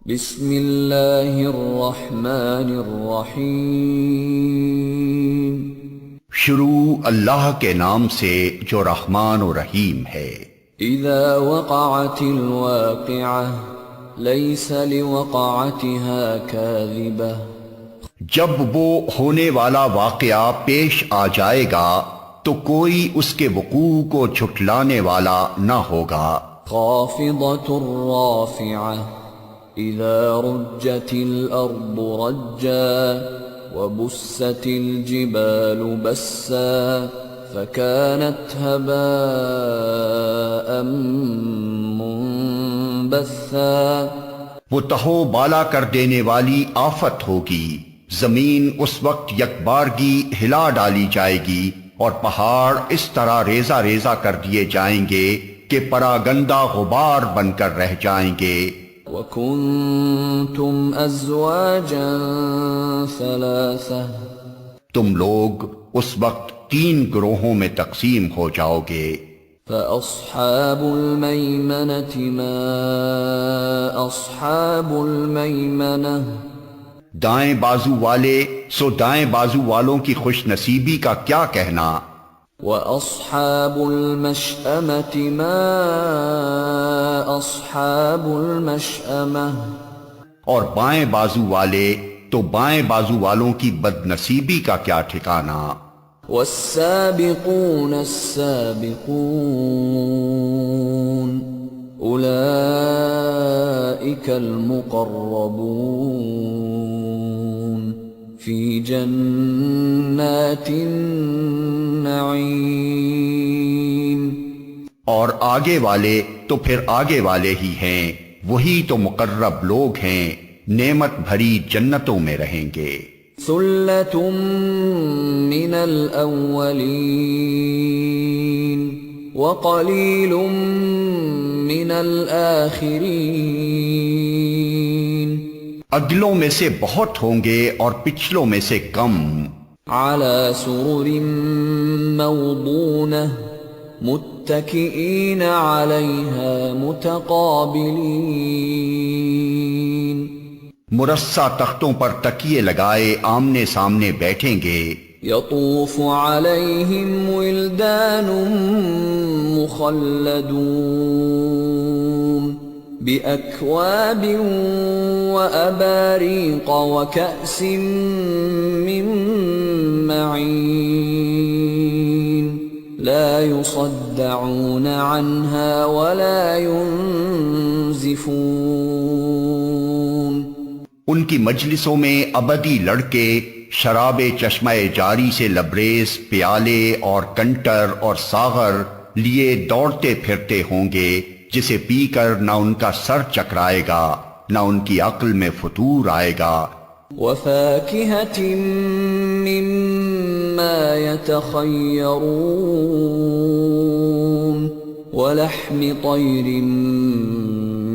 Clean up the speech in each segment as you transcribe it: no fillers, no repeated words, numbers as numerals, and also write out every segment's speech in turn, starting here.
بسم اللہ الرحمن الرحیم۔ شروع اللہ کے نام سے جو رحمان و رحیم ہے۔ اذا وقعت الواقعہ لیس لوقعتها کاذبہ۔ جب وہ ہونے والا واقعہ پیش آ جائے گا تو کوئی اس کے وقوع کو جھٹلانے والا نہ ہوگا۔ خافضۃ رافعہ اذا رجت الارض رجا وبست الجبال بسا فكانت هباء منبثا۔ وہ تہو بالا کر دینے والی آفت ہوگی، زمین اس وقت یکبارگی ہلا ڈالی جائے گی اور پہاڑ اس طرح ریزہ ریزہ کر دیے جائیں گے کہ پراگندہ غبار بن کر رہ جائیں گے۔ وَكُنْتُمْ أَزْوَاجًا ثَلَاثَةً۔ تم لوگ اس وقت 3 گروہوں میں تقسیم ہو جاؤ گے۔ فَأَصْحَابُ الْمَيْمَنَةِ مَا أَصْحَابُ الْمَيْمَنَةِ۔ دائیں بازو والے سو دائیں بازو والوں کی خوش نصیبی کا کیا کہنا۔ وَأَصْحَابُ الْمَشْأَمَةِ مَا أَصْحَابُ الْمَشْأَمَةِ۔ اور بائیں بازو والے تو بائیں بازو والوں کی بد نصیبی کا کیا ٹھکانہ۔ وَالسَّابِقُونَ السَّابِقُونَ أُولَئِكَ الْمُقَرَّبُونَ فِي جَنَّاتِ النَّعِيمِ۔ اور آگے والے تو پھر آگے والے ہی ہیں، وہی تو مقرب لوگ ہیں، نعمت بھری جنتوں میں رہیں گے۔ ثُلَّةٌ مِّنَ الْأَوَّلِينَ وَقَلِيلٌ مِّنَ الْآخِرِينَ۔ اگلوں میں سے بہت ہوں گے اور پچھلوں میں سے کم۔ عَلَى سُرُرٍ مَّوْضُونَةٍ مُتَّكِئِينَ عَلَيْهَا مُتَقَابِلِينَ۔ مرصع تختوں پر تکیے لگائے آمنے سامنے بیٹھیں گے۔ يطوف عليهم ولدان مخلدون بأكواب وأباريق وكأس من معين لا يصدعون عنها ولا ينزفون۔ ان کی مجلسوں میں ابدی لڑکے شراب چشمہ جاری سے لبریز پیالے اور کنٹر اور ساغر لیے دوڑتے پھرتے ہوں گے، جسے پی کر نہ ان کا سر چکرائے گا نہ ان کی عقل میں فتور آئے گا۔ وَفَاكِهَةٍ مِّمَّا يَتَخَيَّرُونَ وَلَحْمِ طَيْرٍ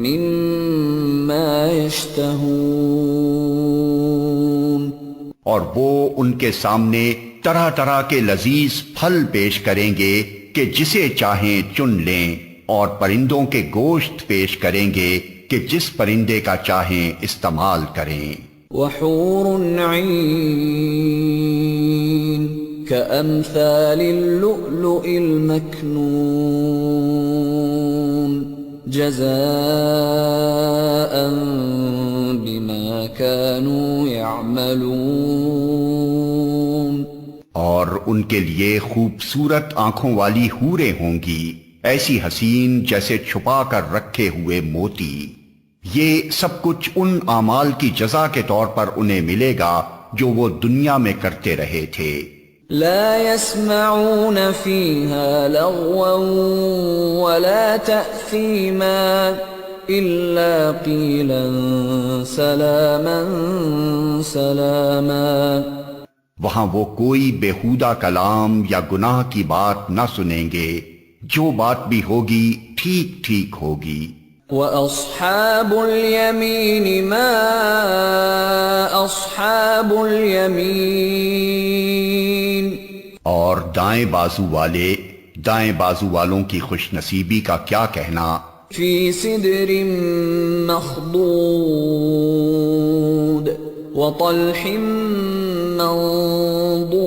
مِّمَّا يَشْتَهُونَ۔ اور وہ ان کے سامنے طرح طرح کے لذیذ پھل پیش کریں گے کہ جسے چاہیں چن لیں، اور پرندوں کے گوشت پیش کریں گے کہ جس پرندے کا چاہیں استعمال کریں۔ وحور عین كأمثال اللؤلؤ المكنون جزاء بما كانوا يعملون۔ اور ان کے لیے خوبصورت آنکھوں والی حوریں ہوں گی، ایسی حسین جیسے چھپا کر رکھے ہوئے موتی۔ یہ سب کچھ ان اعمال کی جزا کے طور پر انہیں ملے گا جو وہ دنیا میں کرتے رہے تھے۔ لا يسمعون فيها لغوا ولا تأثيما إلا قيلا سلاما سلاما۔ وہاں وہ کوئی بیہودہ کلام یا گناہ کی بات نہ سنیں گے، جو بات بھی ہوگی ٹھیک ٹھیک ہوگی۔ وَأَصْحَابُ الْيَمِينِ مَا أَصْحَابُ الْيَمِينِ۔ اور دائیں بازو والے دائیں بازو والوں کی خوش نصیبی کا کیا کہنا، فی سدر مخضود وطلح منضود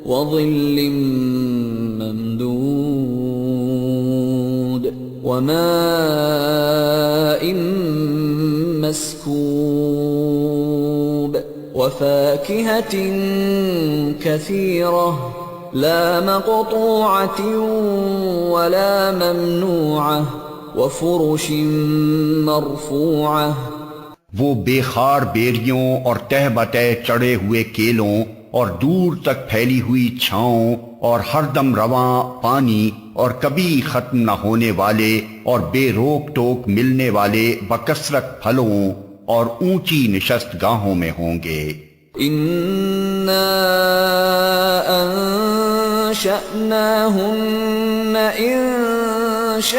وظل ممدود وماء مسكوب وفاكهة كثيرة لا مقطوعة ولا ممنوعة وفرش مرفوعة. وہ بے خار بیریوں اور تہ بتہ چڑھے ہوئے کیلوں اور دور تک پھیلی ہوئی چھاؤں اور ہر دم رواں پانی اور کبھی ختم نہ ہونے والے اور بے روک ٹوک ملنے والے بکثرت پھلوں اور اونچی نشست گاہوں میں ہوں گے. اِنَّا أَنشَأْنَاهُنَّ إِنشَاءً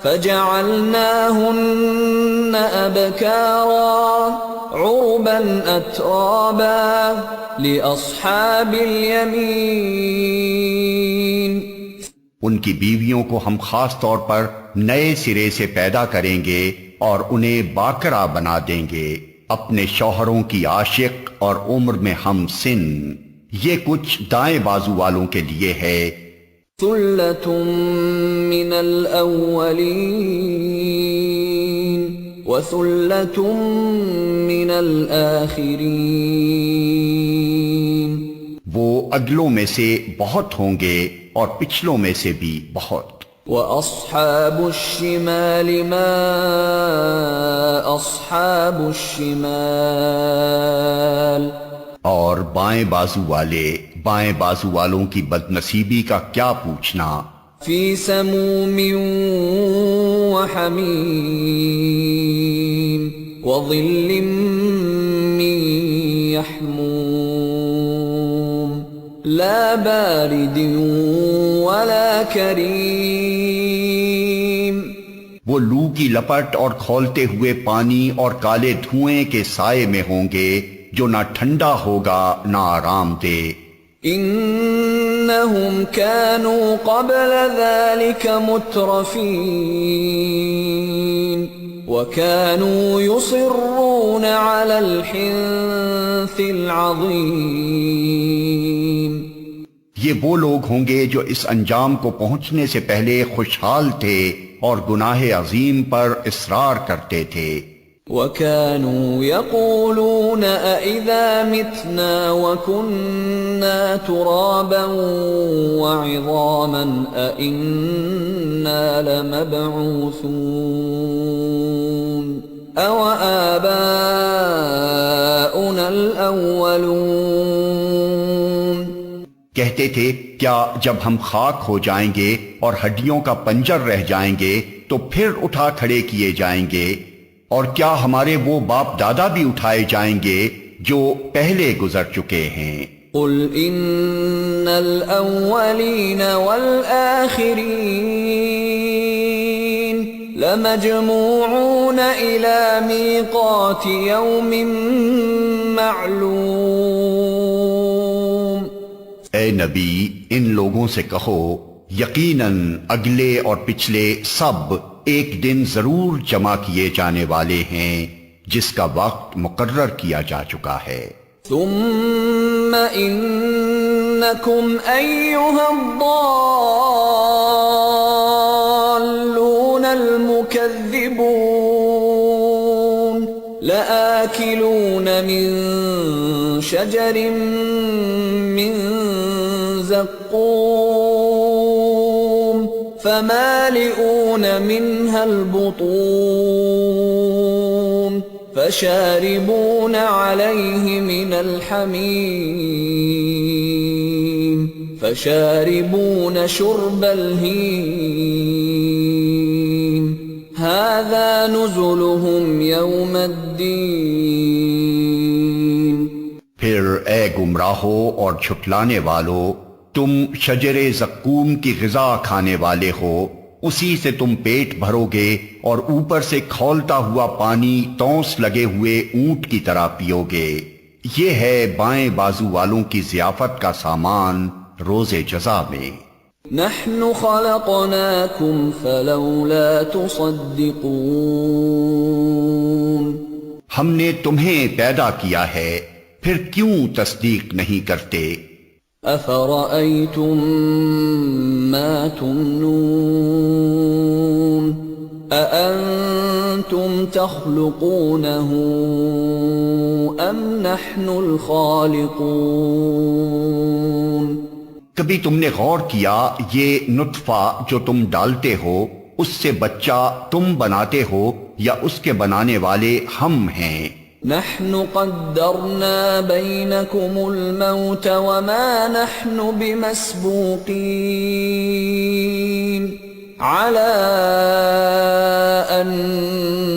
فَجَعَلْنَاهُنَّ أَبْكَارًا عُرُبًا أَتْرَابًا لِأَصْحَابِ الْيَمِينِ. ان کی بیویوں کو ہم خاص طور پر نئے سرے سے پیدا کریں گے اور انہیں باکرہ بنا دیں گے اپنے شوہروں کی عاشق اور عمر میں ہم سن. یہ کچھ دائیں بازو والوں کے لیے ہے. ثُلَّةٌ مِّنَ الْأَوَّلِينَ وَثُلَّةٌ مِّنَ الْآخِرِينَ. وہ اگلوں میں سے بہت ہوں گے اور پچھلوں میں سے بھی بہت. وَأَصْحَابُ الشِّمَالِ مَا أَصْحَابُ الشِّمَالِ. اور بائیں بازو والوں کی بدنصیبی کا کیا پوچھنا. فِي سَمُومٍ وَحَمِيمٍ وَظِلٍّ مِّن يَحْمُومٍ لَا بَارِدٍ وَلَا كَرِيمٍ. وہ لو کی لپٹ اور کھولتے ہوئے پانی اور کالے دھوئیں کے سائے میں ہوں گے جو نہ ٹھنڈا ہوگا نہ آرام دے. انہم كانوا قبل ذلك مترفین وكانوا يصرون على الحنث العظیم. یہ وہ لوگ ہوں گے جو اس انجام کو پہنچنے سے پہلے خوشحال تھے اور گناہ عظیم پر اصرار کرتے تھے. وَكَانُوا يَقُولُونَ أَإِذَا مِتْنَا وَكُنَّا تُرَابًا وَعِظَامًا أَإِنَّا لَمَبْعُوثُونَ أَوَآبَاؤُنَا الْأَوَّلُونَ. کہتے تھے کیا جب ہم خاک ہو جائیں گے اور ہڈیوں کا پنجر رہ جائیں گے تو پھر اٹھا کھڑے کیے جائیں گے، اور کیا ہمارے وہ باپ دادا بھی اٹھائے جائیں گے جو پہلے گزر چکے ہیں. قُلْ إِنَّ الْأَوَّلِينَ وَالْآخِرِينَ لَمَجْمُوعُونَ إِلَى مِيقَاتِ يَوْمٍ مَّعْلُومٍ. اے نبی ان لوگوں سے کہو یقیناً اگلے اور پچھلے سب ایک دن ضرور جمع کیے جانے والے ہیں جس کا وقت مقرر کیا جا چکا ہے. ثم انکم ایھا الضالون المکذبون لآکلون من شجر من زقوم فمالئون منها البطون فشاربون عليه من الحميم فشاربون شرب الهيم هذا نزلهم يوم الدين. پھر اے گمراہو اور جھٹلانے والو، تم شجر زقوم کی غذا کھانے والے ہو، اسی سے تم پیٹ بھرو گے اور اوپر سے کھولتا ہوا پانی تونس لگے ہوئے اونٹ کی طرح پیو گے. یہ ہے بائیں بازو والوں کی ضیافت کا سامان روز جزا میں. نحن خلقناكم فلولا تصدقون ہم نے تمہیں پیدا کیا ہے پھر کیوں تصدیق نہیں کرتے؟ أفرأيتم ما تمنون أأنتم تخلقونه أم نحن الخالقون کبھی تم نے غور کیا یہ نطفہ جو تم ڈالتے ہو اس سے بچہ تم بناتے ہو یا اس کے بنانے والے ہم ہیں؟ نحن قدرنا بينكم الموت وما نحن بمسبوقين على أن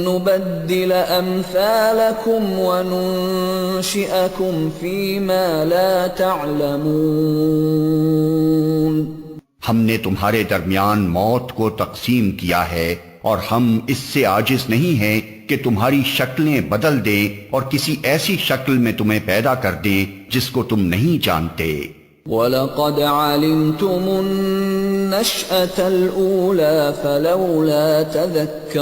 نبدل أمثالكم وننشئكم فيما لا تعلمون ہم نے تمہارے درمیان موت کو تقسیم کیا ہے اور ہم اس سے عاجز نہیں ہیں کہ تمہاری شکلیں بدل دیں اور کسی ایسی شکل میں تمہیں پیدا کر دیں جس کو تم نہیں جانتے۔ وَلَقَدْ عَلِمْتُمُ النَّشْأَةَ الْأُولَى فَلَوْلَا تَذَكَّرُونَ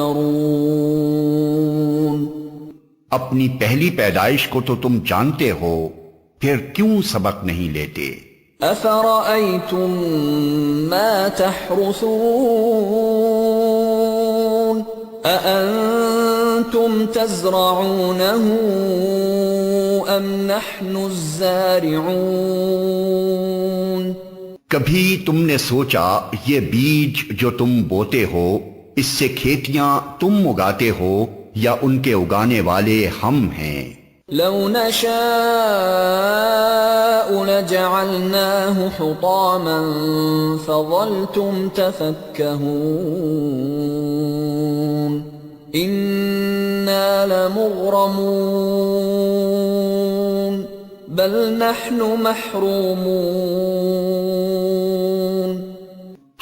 اپنی پہلی پیدائش کو تو تم جانتے ہو پھر کیوں سبق نہیں لیتے؟ أَفَرَأَيْتُم مَّا تَحْرُثُونَ أَأَنتُمْ تَزْرَعُونَهُ أَمْ نَحْنُ الزَّارِعُونَ کبھی تم نے سوچا یہ بیج جو تم بوتے ہو اس سے کھیتیاں تم اگاتے ہو یا ان کے اگانے والے ہم ہیں؟ لو نشاء لجعلناه حطاما فظلتم تفكهون إنا لمغرمون بل نحن محرومون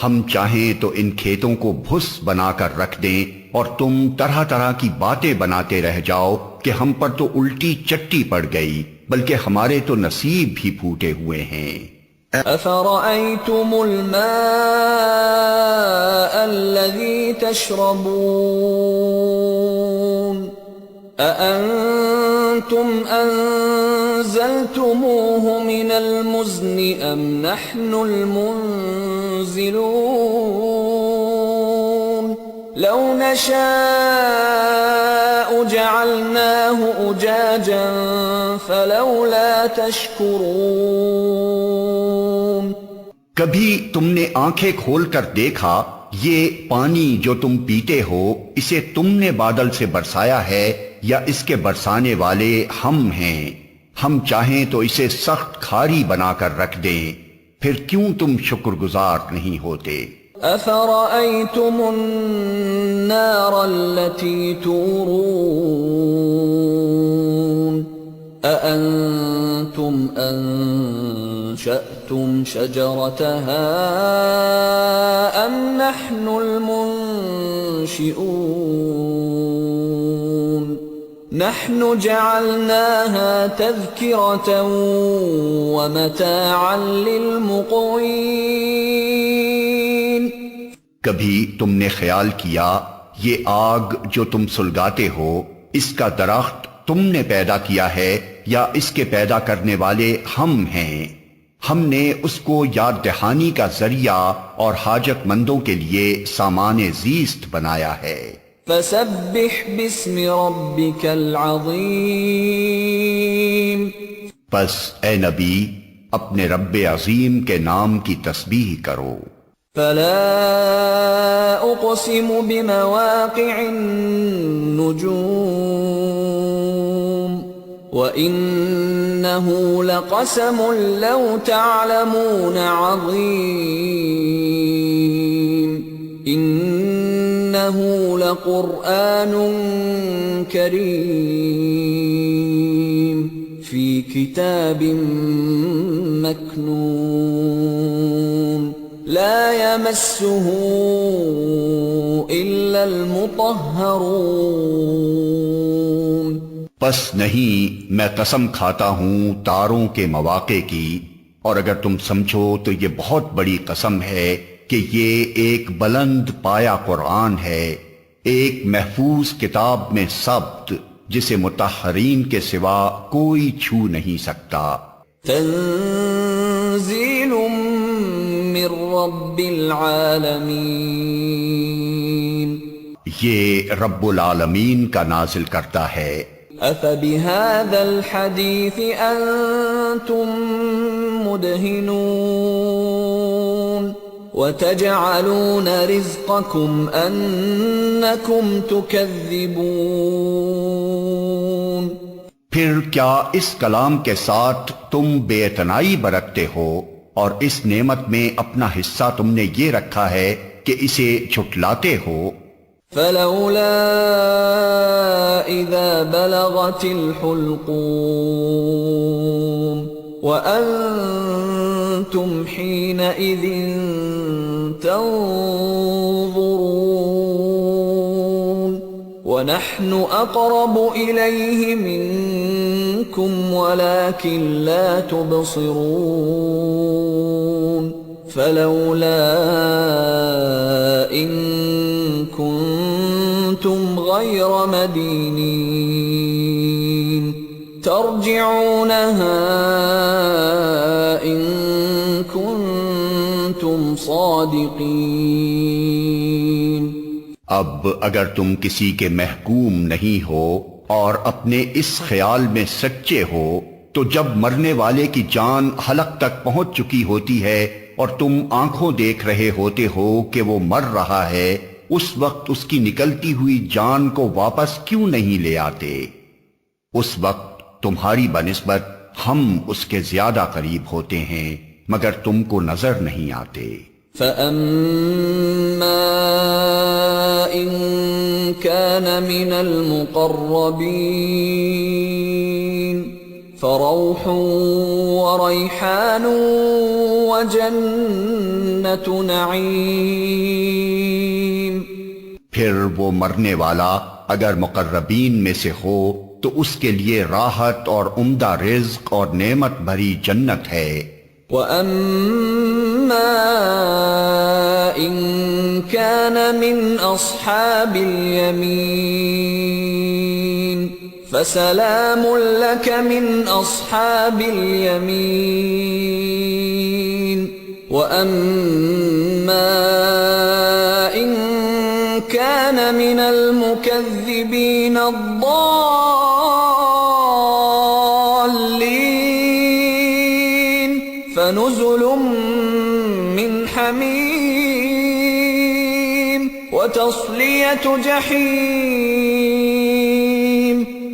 ہم چاہیں تو ان کھیتوں کو بھس بنا کر رکھ دیں اور تم طرح طرح کی باتیں بناتے رہ جاؤ کہ ہم پر تو الٹی چٹی پڑ گئی بلکہ ہمارے تو نصیب بھی پھوٹے ہوئے ہیں۔ أفرأيتم الماء الذي تشربون أأنتم أنزلتموه من المزن أم نحن المنزلون لو نشاء جعلناه أجاجا فلولا تشكرون کبھی تم نے آنکھیں کھول کر دیکھا یہ پانی جو تم پیتے ہو اسے تم نے بادل سے برسایا ہے یا اس کے برسانے والے ہم ہیں؟ ہم چاہیں تو اسے سخت کھاری بنا کر رکھ دیں پھر کیوں تم شکر گزار نہیں ہوتے؟ أفرأيتم النار التي تورون أأنتم أنشأتم شجرتها أم نحن المنشئون نحن جعلناها تذكرة ومتاعا للمقوين کبھی تم نے خیال کیا یہ آگ جو تم سلگاتے ہو اس کا درخت تم نے پیدا کیا ہے یا اس کے پیدا کرنے والے ہم ہیں؟ ہم نے اس کو یاد دہانی کا ذریعہ اور حاجت مندوں کے لیے سامان زیست بنایا ہے۔ فسبح باسم ربك العظیم پس اے نبی اپنے رب عظیم کے نام کی تسبیح کرو۔ فلا اقسم بمواقع النجوم وإنه لقسم لو تعلمون عظيم إنه لقرآن كريم في كتاب مكنون لا يمسه إلا المطهرون پس نہیں میں قسم کھاتا ہوں تاروں کے مواقع کی اور اگر تم سمجھو تو یہ بہت بڑی قسم ہے کہ یہ ایک بلند پایا قرآن ہے، ایک محفوظ کتاب میں ثبت جسے مطہرین کے سوا کوئی چھو نہیں سکتا۔ تنزیل من رب العالمین، یہ رب العالمین کا نازل کرتا ہے۔ افبهذا الحدیث انتم مدہنون وتجعلون رزقكم انکم تکذبون، پھر کیا اس کلام کے ساتھ تم بے اعتنائی برتتے ہو اور اس نعمت میں اپنا حصہ تم نے یہ رکھا ہے کہ اسے جھٹلاتے ہو؟ فلولا اذا بلغت الحلقوم وانتم حينئذ تنظرون ونحن اقرب اليه منكم ولكن لا تبصرون فلولا ان كنتم غير مدينين ترجعونها ان كنتم صادقين۔ اب اگر تم کسی کے محکوم نہیں ہو اور اپنے اس خیال میں سچے ہو تو جب مرنے والے کی جان حلق تک پہنچ چکی ہوتی ہے اور تم آنکھوں دیکھ رہے ہوتے ہو کہ وہ مر رہا ہے، اس وقت اس کی نکلتی ہوئی جان کو واپس کیوں نہیں لے آتے؟ اس وقت تمہاری بنسبت ہم اس کے زیادہ قریب ہوتے ہیں مگر تم کو نظر نہیں آتے۔ فَأَمَّا إِن كَانَ مِنَ الْمُقَرَّبِينَ فَرَوْحٌ وَرَيْحَانٌ وَجَنَّةُ نَعِيمٍ، پھر وہ مرنے والا اگر مقربین میں سے ہو تو اس کے لیے راحت اور عمدہ رزق اور نعمت بھری جنت ہے۔ وَأَمَّا إِن كَانَ مِنْ أَصْحَابِ الْيَمِينِ فَسَلَامٌ لَكَ مِنْ أَصْحَابِ الْيَمِينِ وَأَمَّا إِن كَانَ مِنَ الْمُكَذِّبِينَ الضَّالِّينَ فَنُزُلٌ مِّنْ حَمِيمٍ وَتَصْلِيَةُ جَحِيمٍ۔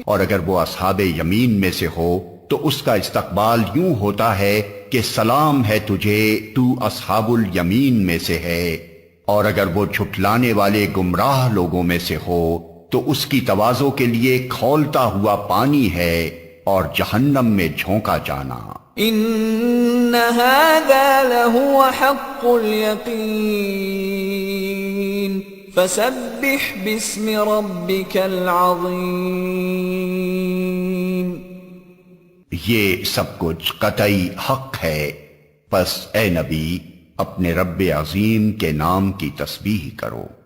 اور اگر وہ اصحاب یمین میں سے ہو تو اس کا استقبال یوں ہوتا ہے کہ سلام ہے تجھے، تو اصحاب الیمین میں سے ہے۔ اور اگر وہ جھٹلانے والے گمراہ لوگوں میں سے ہو تو اس کی توازوں کے لیے کھولتا ہوا پانی ہے اور جہنم میں جھونکا جانا۔ ان هذا لهو حق اليقین فسبح باسم ربك العظیم۔ یہ سب کچھ قطعی حق ہے، پس اے نبی اپنے رب عظیم کے نام کی تسبیح کرو۔